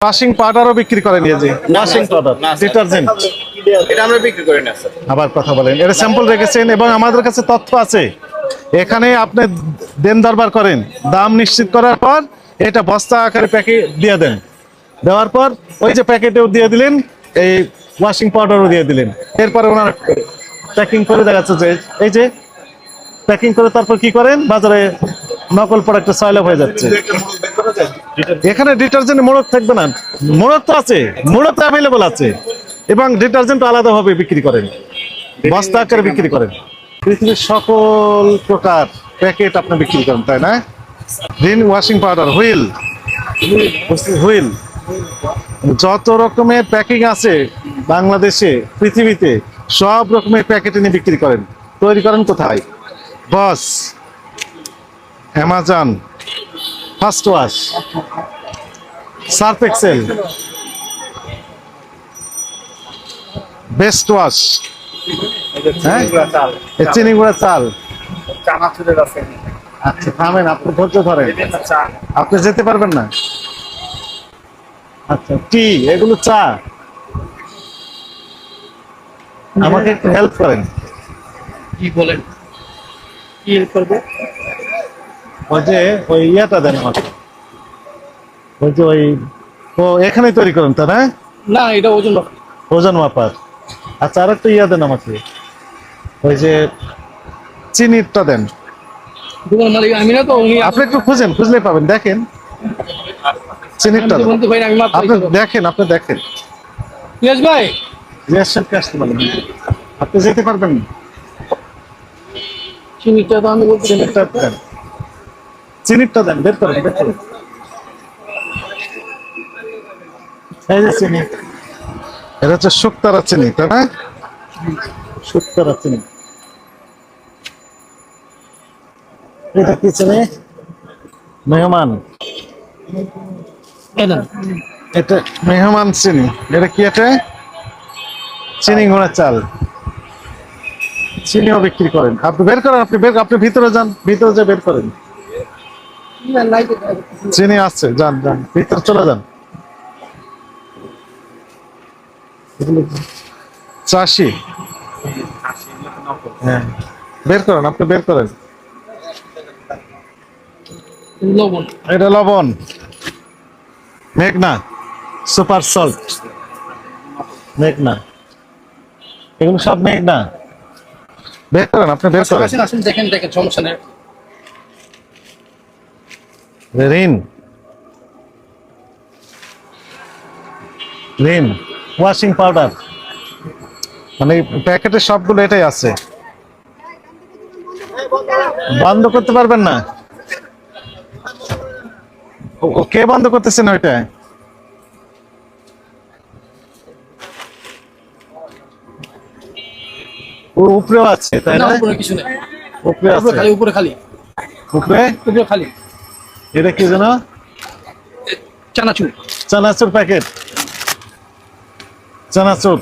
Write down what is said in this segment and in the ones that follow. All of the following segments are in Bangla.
ওয়াশিং পাউডারও বিক্রি করেন এই যে ওয়াশিং পাউডার ডিটারজেন্ট এটা আমরা বিক্রি করি না স্যার। আবার কথা বলেন এটা স্যাম্পল রেখেছেন এবং আমাদের কাছে তথ্য আছে এখানে আপনি দেন দরবার করেন দাম নিশ্চিত করার পর এটা বস্তা আকারে প্যাকে দিয়ে দেন দেওয়ার পর ওই যে প্যাকেটেও দিয়ে দিলেন এই ওয়াশিং পাউডারও দিয়ে দিলেন এরপরে ওনারা প্যাকিং করে দেখাচ্ছে যে এই যে প্যাকিং করে তারপর কি করেন বাজারে নকল প্রোডাক্ট সয়েল অফ হয়ে যাচ্ছে এখানে ডিটারজেন্ট মোড়ক থাকবে না মোড়ক তো আছে মোড়ক তো অ্যাভেলেবল আছে এবং ডিটারজেন্ট আলাদাভাবে বিক্রি করেন বস্তা আকারে বিক্রি করেন পৃথিবীর সকল প্রকার প্যাকেট আপনি বিক্রি করেন তাই না Rin washing powder wheel wheel যত রকমের প্যাকিং আছে বাংলাদেশে পৃথিবীতে সব রকমের প্যাকেট এনে বিক্রি করেন তৈরি করেন কোথায় boss Amazon first wash Surf Excel best wash হ্যাঁ চিনি গুঁড়া চাল আচ্ছা থামেন আপনি ধৈর্য ধরেন আপনি যেতে পারবেন না আচ্ছা টি এগুলো চা আমাকে একটু হেল্প করেন কি বলেন কি হেল্প করবে? ওই যে ওই ইয়াটা দেন আমাকে ওই যে ওই ও এখানেই তৈরি করেন তা না না এটা ওজন ওজন মাপার আচ্ছা আর একটা ইয়া দেন আমাকে ওই যে চিনিটা দেন দোকান মালিক আমি না তো উনি আপনি একটু খুঁজেন খুঁজলে পাবেন দেখেন চিনিটা দেন। বলতে ভাই আমি মাত্র আপনি দেখেন ইয়াস ভাই রিয়াকশনকে আসতে পারেন আপনি যেতে পারবেন না চিনিটা তো আমি বলতে চিনিটা দেন চিনিটা দেন বের করেন এই যে চিনি এটা হচ্ছে শুকতারা চিনি তাই না শুকতারা চিনি এটা কি চিনি মেহমান এটা মেহমান চিনি এটা কি এটা চিনি গুঁড়া চাল চিনিও বিক্রি করেন আপনি বের করেন আপনি ভিতরে যান ভিতরে যে বের করেন চিনি আসছে যান ভিতরে চলে যান চাষি হ্যাঁ বের করেন আপনি বের করেন লবণ এটা লবণ মেঘনা সুপার সল্ট মেঘনা এগুলো সব মেঘনা বের করেন আপনি বের করেন আসুন দেখেন সমস্যা নেই রিন রিন ওয়াশিং পাউডার মানে প্যাকেটের সবগুলো এটাই আছে বন্ধ করতে পারবেন না কে বন্ধ করতেছেন ওইটা উপরেও আছে তাই না উপরে কিছু নেই উপরে আছে উপরে খালি উপরে খালি এটা কি জানো চানাচুর চানাচুর প্যাকেট চানাচুর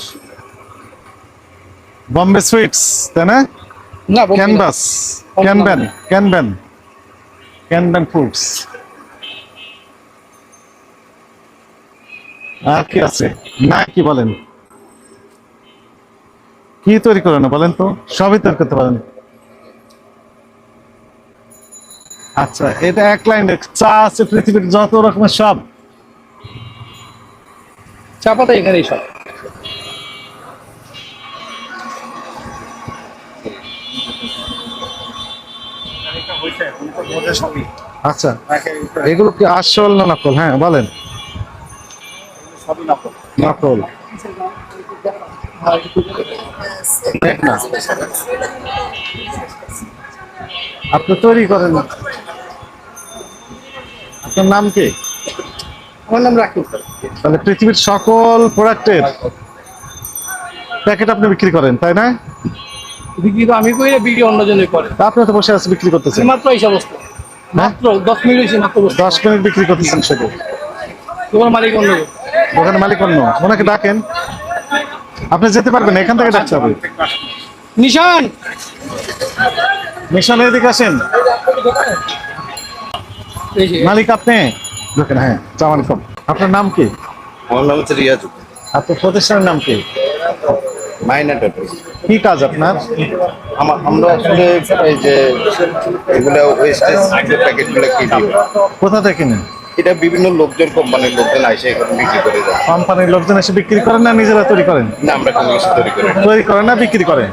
বম্বে সুইটস তাই না না ক্যানভাস ক্যানবেন ফুডস আর কি আছে না কি বলেন কি তৈরি করেন বলেন তো সবই তৈরি করতে পারেন আচ্ছা এটা এক লাইন চা আছে পৃথিবীর যত রকমের সব চা পাতা এখানেই সব আচ্ছা এগুলো কি আসল না নকল হ্যাঁ বলেন নকল আপনি তৈরি করেন আপনার নাম কি আমার নাম রাখি তাহলে পৃথিবীর সকল প্রোডাক্টের প্যাকেট আপনি বিক্রি করেন তাই না বিক্রি তো আমি করি বিক্রি অন্যজনে করে আপনি তো বসে আছে বিক্রি করতেছেন মাত্র এই সমস্ত মাত্র 10 মিনিট হয়েছে মাত্র 10 মিনিট বিক্রি করতেছেন শুধু তোমার মালিক অন্য দোকানের মালিক অন্য ওনাকে ডাকেন আপনি যেতে পারবেন এখান থেকে ডাকতে হবে নিশান মিশন এদিকে আসেন মালিক আপনি দেখেন হ্যাঁ আসসালামু আলাইকুম আপনার নাম কি আমার নাম হচ্ছে রিয়াজ। আপনার প্রতিষ্ঠানের নাম কি? মাইনা টেটাস। কি কাজ আপনার? আমরা আসলে এই যে এগুলো ওয়েস্টেজ প্যাকেটগুলো কিনি, কোথা থেকে কিনেন? এটা বিভিন্ন লোকজন, কোম্পানির লোকজন আসে এখানে বিক্রি করে যায়। কোম্পানির লোকজন এসে বিক্রি করেন না নিজেরা তৈরি করেন? না, আমরা কোনো কিছু তৈরি করি না। তৈরি করেন না, বিক্রি করেন।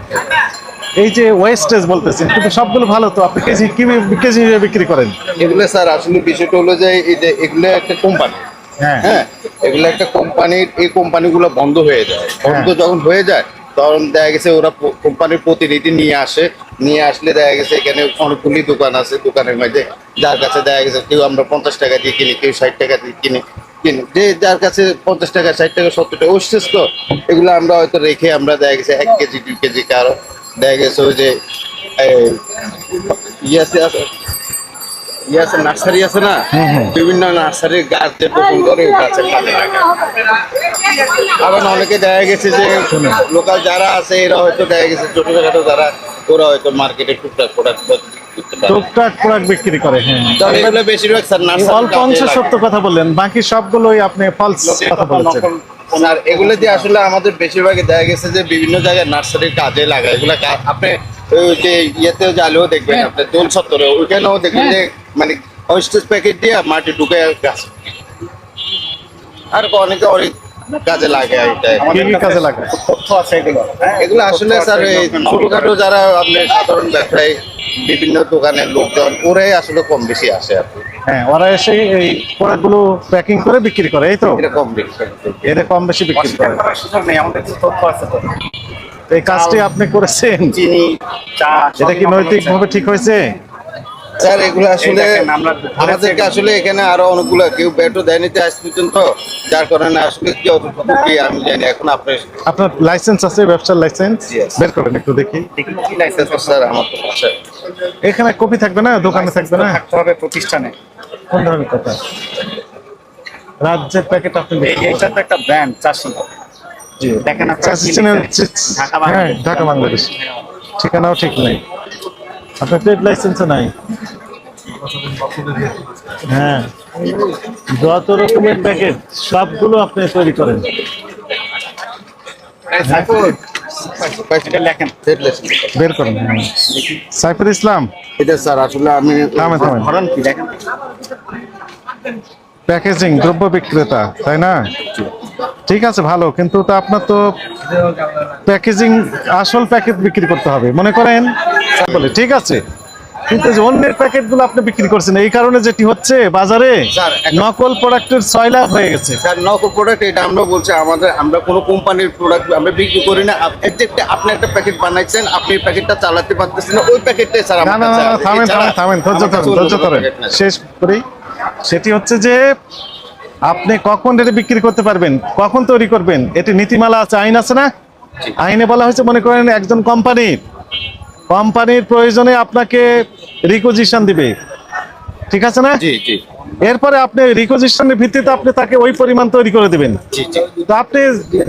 এই যে ওয়েস্টেজ বলতেছেন, কিন্তু সবগুলো ভালো তো, আপনি কেজি কি কেজি বিক্রি করেন? এগুলো স্যার আসলে বিষয়টা হলো যে এই যে এগুলো একটা কোম্পানি, হ্যাঁ হ্যাঁ, এগুলো একটা কোম্পানির, এই কোম্পানিগুলো বন্ধ হয়ে যায়। বন্ধ যখন হয়ে যায় তখন দেখা গেছে ওরা কোম্পানির প্রতিনিধি নিয়ে আসে, নিয়ে আসলে দেখা গেছে এখানে অনেকগুলি দোকান আছে, দোকানের মধ্যে যার কাছে দেখা গেছে কেউ আমরা 50 টাকা দিয়ে কিনি, কেউ 60 টাকা দিয়ে কিনি, যে যার কাছে 50 টাকা, 60 টাকা, 70 টাকা ওষুধ, তো এগুলো আমরা হয়তো রেখে আমরা দেখা গেছে 1 কেজি 2 কেজি, কারো দেখা গেছে ওই যে নার্সারি আছে না, বিভিন্ন নার্সারির গাছ যে বপন করে ওই গাছের কাজে লাগে। আবার অনেকে দেখা গেছে যে লোকাল যারা আছে এরা হয়তো দেখা গেছে ছোটখাটো যারা, ওরা হয়তো মার্কেটে টুকটাক প্রোডাক্ট করতে পারে। টুকটাক প্রোডাক্ট বিক্রি করে। হ্যাঁ, তবে এগুলো বেশিরভাগ স্যার অল্প অংশ সত্য কথা বললেন, বাকি সবগুলোই আপনি ফলস কথা বলেছেন। আর এগুলো দিয়ে আসলে আমাদের বেশিরভাগই দেখা গেছে যে বিভিন্ন জায়গায় নার্সারির কাজে লাগায়। এগুলো আপনি ওই যে ইয়েতেও জালেও দেখবেন, আপনার দোল সত্তরে ওইখানেও দেখবেন যে মানে ওয়েস্টেজ প্যাকেট দিয়ে মাটি ঢুকে গাছ, আর অনেকে অনেক কাজে লাগে। কি কি কাজে লাগে? তথ্য আছে এগুলো আসলে স্যার এই ছোটখাটো যারা আপনার সাধারণ ব্যবসায়ী, বিভিন্ন দোকানের লোকজন, ওরাই আসলে কম বেশি আসে আর কি। হ্যাঁ, ওরা এসে এই প্রোডাক্টগুলো প্যাকিং করে বিক্রি করে, এই তো? এটা কম বেশি, এটা কম বেশি বিক্রি করে। আমাদের তথ্য আছে তো। এই কাজটি আপনি করেছেন, চিনি, চা, এটা কি নৈতিকভাবে ঠিক হয়েছে? স্যার এগুলো আসলে আমাদেরকে আসলে এখানে আরো অনেকগুলো কেউ ব্যাটও দেয়নি আজ পর্যন্ত, যার কারণে আসলে কি কি আমি জানি। এখন আপনার লাইসেন্স আছে, ব্যবসার লাইসেন্স? Yes. বের করেন একটু দেখি। কি লাইসেন্স স্যার? আমার তো আছে। এখানে কপি থাকবে না, দোকানে থাকবে না? থাকতে হবে প্রতিষ্ঠানে। কোন ধরনের কথা? রাজ্যের প্যাকেট আপনি এইটা তো একটা ব্র্যান্ড চাষি। জি দেখেন আপনারা কি চ্যানেল, ঢাকা হ্যাঁ বাংলাদেশ। ঢাকা বাংলাদেশ, ঠিকানাও ঠিক নেই, আপনার ট্রেড লাইসেন্সও নাই। হ্যাঁ, যত রকমের প্যাকেট সবগুলো আপনি তৈরি করেন। এটা লেখেন বের করেন। হ্যাঁ। সাইফুল ইসলাম, এটা স্যার আসলে আমি থামেন থামেন। ধরেন কি দেখেন, প্যাকেজিং দ্রব্য বিক্রেতা, তাই না? ঠিক আছে, ভালো, কিন্তু তা আপনার তো প্যাকেজিং আসল প্যাকেট বিক্রি করতে হবে মনে করেন, বলে ঠিক আছে, কিন্তু যে অন্যের প্যাকেটগুলো আপনি বিক্রি করছেন, এই কারণে যেটি হচ্ছে বাজারে স্যার, নকল প্রোডাক্টের 6 লাখ হয়ে গেছে। স্যার নকল প্রোডাক্ট এটা আমরা বলছি, আমরা কোনো কোম্পানির প্রোডাক্ট আমরা বিক্রি করি না। আপনি একটা প্যাকেট বানাইছেন, আপনি প্যাকেটটা চালাতে পারতেছেন না, ওই প্যাকেটটাই স্যার না না না, থামেন থামেন থামেন, ধৈর্য ধরেন, শেষ করি। সেটি হচ্ছে যে আপনি কখন এটা বিক্রি করতে পারবেন, কখন তৈরি করবেন, এটি নীতিমালা আছে, আইন আছে না? আইনে বলা হয়েছে, মনে করেন একজন কোম্পানির প্রয়োজনে আপনাকে রিকুইজিশন দিবে, ঠিক আছে না? জি জি এরপরে আপনি রিকুইজিশনের ভিত্তিতে আপনি তাকে ওই পরিমাণ তৈরি করে দিবেন। জি জি। তো আপনি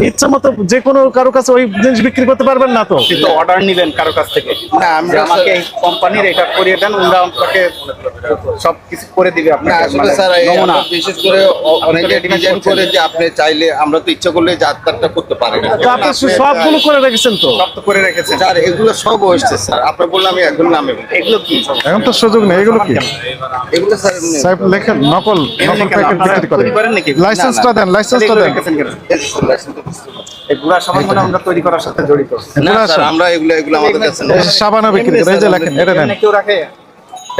ইচ্ছা মতো যে কোনো কারো কাছে ওই জিনিস বিক্রি করতে পারবেন না তো? কিন্তু অর্ডার নিলেন কারো কাছ থেকে, না, যে আমাকে এই কোম্পানির এটা করিয়ে দেন, ওরা আপনাকে সব কিছু করে দিবে না, আপনাকে, আসলে মানে স্যার নমুনা। আমরা বিশেষ করে অনেকে ডিজাইন করে যে আপনি চাইলে, আমরা তো ইচ্ছা করলে যাত্রাটা করতে পারি না। তো আপনি সবগুলো করে রেখেছেন তো? সব তো করে রেখেছেন। স্যার এগুলো সব হচ্ছে স্যার, আপনি বললাম আমি এখন নামে এগুলো কি? এখন তো সুযোগ নেই, এগুলো কি? এগুলো স্যার সাহেব লেখেন নকল প্যাকেট বিক্রি করেন, তৈরি করেন নাকি? লাইসেন্সটা দেন, লাইসেন্সটা এগুলো দেন। রেখেছেন কেন? এই গুড়া সামান মানে আমরা তৈরি করার সাথে জড়িত। না স্যার, আমরা এগুলো আমাদের কাছে এই যে সাবানও বিক্রি করে, এই যে লেখেন, এটা দেন, এখানে কেউ রাখে?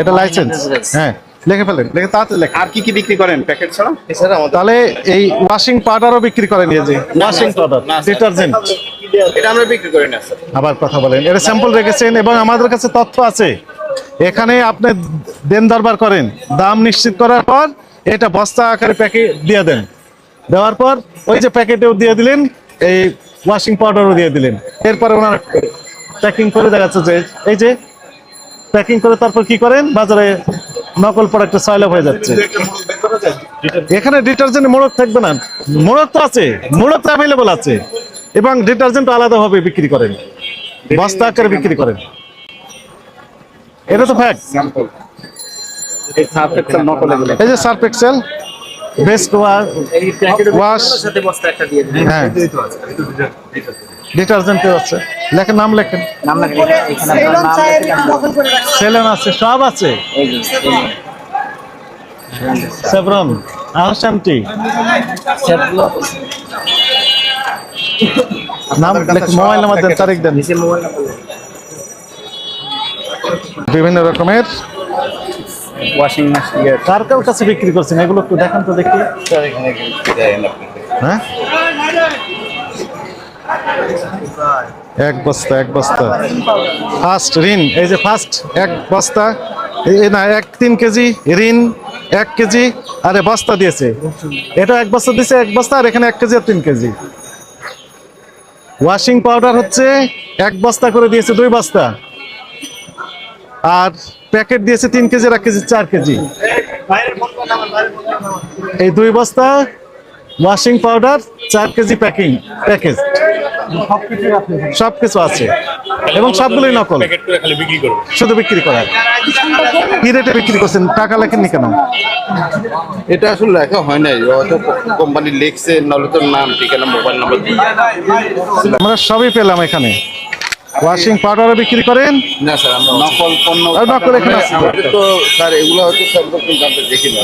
এটা লাইসেন্স। হ্যাঁ, লিখে ফেলেন, লিখে তাড়াতাড়ি লেখেন। আর কি কি বিক্রি করেন প্যাকেট ছাড়া? স্যার আমাদের তাহলে এই ওয়াশিং পাউডারও বিক্রি করেন, এই যে ওয়াশিং পাউডার, না, স্যার। ডিটারজেন্ট। এটা আমরা বিক্রি করি না স্যার। আবার কথা বলেন, এটা স্যাম্পল রেখেছেন এবং আমাদের কাছে তথ্য আছে। এখানে আপনি দেন দরবার করেন, দাম নিশ্চিত করার পর এটা বস্তা আকারে প্যাকেট দিয়ে দেন, দেওয়ার পর ওই যে প্যাকেটেও দিয়ে দিলেন, এই ওয়াশিং পাউডারও দিয়ে দিলেন। এরপরে ওনারা প্যাকিং করে দেখাচ্ছে যে এই যে প্যাকিং করে তারপর কি করেন, বাজারে নকল প্রোডাক্টে সয়লাভ হয়ে যাচ্ছে। এখানে ডিটারজেন্ট মোড়ক থাকবে না, মোড়ক তো আছে, মোড়ক তো অ্যাভেলেবল আছে, এবং ডিটারজেন্ট আলাদাভাবে বিক্রি করেন, বস্তা আকারে বিক্রি করেন। এটা তো ফ্যাক্ট। স্যাম্পল। এই সার্ফ এক্সেল নকল এগুলো। এই যে সার্ফ এক্সেল, বেস্ট এই প্যাকেটের ওয়াশ সাথে বস্তা একটা দিয়ে দিন। হ্যাঁ ডিটারজেন্টও আছে, লেখেন নাম লেখেন, নাম লাগে এখানে আপনার নাম লেখেন। সেলেন আছে, সব আছে, এই যে সেভরন আনসামটি সেটগুলো নাম লেখেন, মোবাইল নাম্বার দেন, তারিখ দেন, নিচে মোবাইল নাম্বার বিভিন্ন রকমের ওয়াশিং মেশিন কার কার কাছে বিক্রি করছেন এগুলো একটু দেখান তো দেখি। হ্যাঁ এক বস্তা ফার্স্ট ঋণ, এই যে ফার্স্ট এক বস্তা, না 1-3 কেজি ঋণ 1 কেজি, আরে বস্তা দিয়েছে, এটা এক বস্তা দিয়েছে, এক বস্তা, আর এখানে 1 কেজি আর 3 কেজি। ওয়াশিং পাউডার হচ্ছে 1 বস্তা করে দিয়েছে, 2 বস্তা, আর প্যাকেট দিয়েছে 3 কেজি আর 1 কেজি 4 কেজি। এই 2 বস্তা ওয়াশিং পাউডার, 4 কেজি প্যাকেজ সবকিছু আছে, এবং সবগুলোই নকল, শুধু বিক্রি করা। কি রেটে বিক্রি করছেন, টাকা লেখেননি কেন? এটা আসলে লেখা হয় নাই, হয়তো কোম্পানি লিখছে, নাহলে তোর নাম ঠিকানা মোবাইল নাম্বার দিয়ে। আমরা সবই পেলাম এখানে। ওয়াশিং পাউডারও বিক্রি করেন, না স্যার, আমরা নকল পণ্য আর নকল এখানে আছে। আমাদের তো স্যার এগুলো হয়তো সব রকম দামে দেখি না।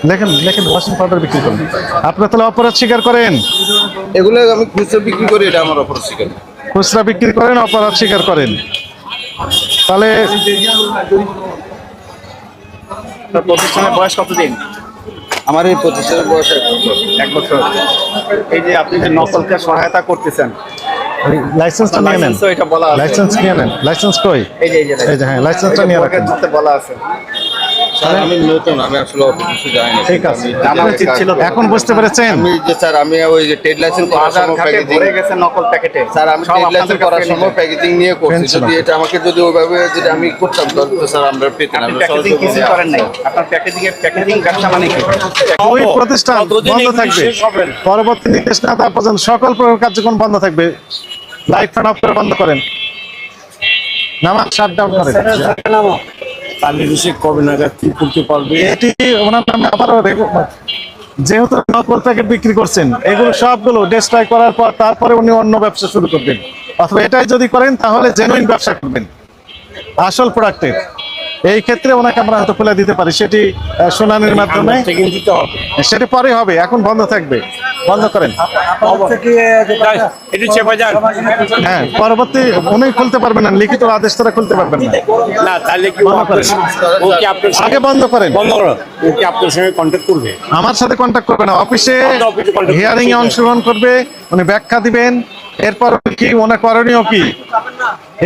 লেখেন ওয়াশিং পাউডার বিক্রি করেন। আপনারা তাহলে অপরাধ স্বীকার করেন, এগুলো আমি খুচরা বিক্রি করি, এটা আমার অপরাধ স্বীকার। খুচরা বিক্রি করেন, অপরাধ স্বীকার করেন। তাহলে আপনার প্রতিষ্ঠানের বয়স কতদিন? আমার এই প্রতিষ্ঠানের বয়স 1 বছর। 1 বছর। এই যে আপনি যে নকলকে সহায়তা করতেছেন, লাইসেন্সটা নিয়ে নেন, লাইসেন্স তো এটা বলা আছে। লাইসেন্স নিয়ে নেন, লাইসেন্স কই? এই যে এই যে হ্যাঁ, লাইসেন্সটা নিয়ে রাখেন। সাথে বলা আছে। স্যার আমি নতুন, আমি আসলে অত কিছু জানি না। ঠিক আছে, জানা উচিত ছিল তো। এখন বুঝতে পেরেছেন? আমি যে স্যার আমি ওই যে ট্রেড লাইসেন্স করার বাজার সময় ঘাটে প্যাকেজিং, ভরে গেছে নকল প্যাকেটে। স্যার আমি সব ট্রেড আপনাদের লাইসেন্স কাছ করার থেকে সময় নিতে। প্যাকেজিং নিয়ে করছি, পেন্সিল যদি এটা আমাকে যদি ওইভাবে যদি আমি করতাম তাহলে তো স্যার আমরা পেতেন। আপনি আমি প্যাকেজিং কিছু করেন নাই। আপনার প্যাকেজিং ব্যবসা মানে কি? ওই প্রতিষ্ঠান বন্ধ থাকবে, পরবর্তী নির্দেশ না দেওয়া পর্যন্ত সকল প্রকার কার্যক্রম বন্ধ থাকবে। লাইট ফ্যান অফ করে বন্ধ করেন, নামাজ শাটডাউন করেন। তাহলে সে কবে নাগাদ কি করতে পারবে? এটি ওনার নামে আবারও যেহেতু নকল প্যাকেট বিক্রি করছেন, এগুলো সবগুলো ডিস্ট্রয় করার পর তারপরে উনি অন্য ব্যবসা শুরু করবেন, অথবা এটাই যদি করেন তাহলে জেনুইন ব্যবসা করবেন আসল প্রোডাক্টের। এই ক্ষেত্রে ওনাকে আমরা হয়তো খুলে দিতে পারি, সেটি শুনানির মাধ্যমে, থেকে দিতে হবে। সেটি পরে হবে, এখন বন্ধ থাকবে, বন্ধ করেন। এটা চেপে যান। হ্যাঁ, পরবর্তী উনি খুলতে পারবেন না, লিখিত আদেশ ছাড়া খুলতে পারবেন না। না তাহলে কি বন্ধ করেন, ও কি আপনার আগে সঙ্গে বন্ধ করেন। বন্ধ করো, ও কি আপনার সঙ্গে কন্ট্যাক্ট করবে? আমার সাথে কন্ট্যাক্ট করবে না, অফিসে অফিসে contact হিয়ারিং এ করবে। অংশগ্রহণ করবে, উনি ব্যাখ্যা দিবেন, এরপর কি ওনার করণীয় কি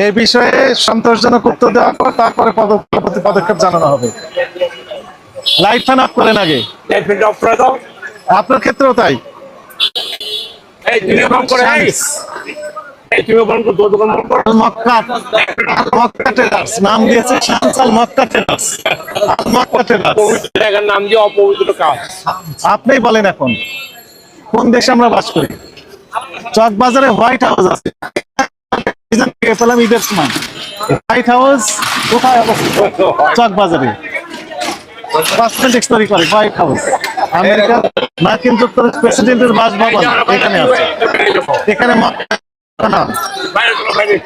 এই বিষয়ে সন্তোষজনক উত্তর দেওয়ার পর তারপরে পরবর্তী পদক্ষেপ জানানো হবে। লাইট ফ্যান অফ করেন আগে, লাইট অফ করে দাও। আপনার ক্ষেত্রেও তাই। এই তুমি বন্ধ করে, এই তুমি বন্ধ করো, দোকান বন্ধ করো। মক্কা ট্রেডার্স নাম দিয়েছে, শামসাল মক্কা ট্রেডার্স। মক্কা ট্রেডার্স পবিত্র জায়গার নাম দিয়ে অপবিত্র কাজ। আপনিই বলেন এখন কোন দেশে আমরা বাস করি? চকবাজারে হোয়াইট হাউস আছে, পেলাম ঈদের সময়। হোয়াইট হাউস কোথায় অবস্থিত? চকবাজারে। কসমেটিক্স তৈরি করে হোয়াইট হাউস। আমেরিকার মার্কিন যুক্তরাষ্ট্রের প্রেসিডেন্টের বাসভবন এখানে আছে, এখানে বাইরে চলো, বাইরে।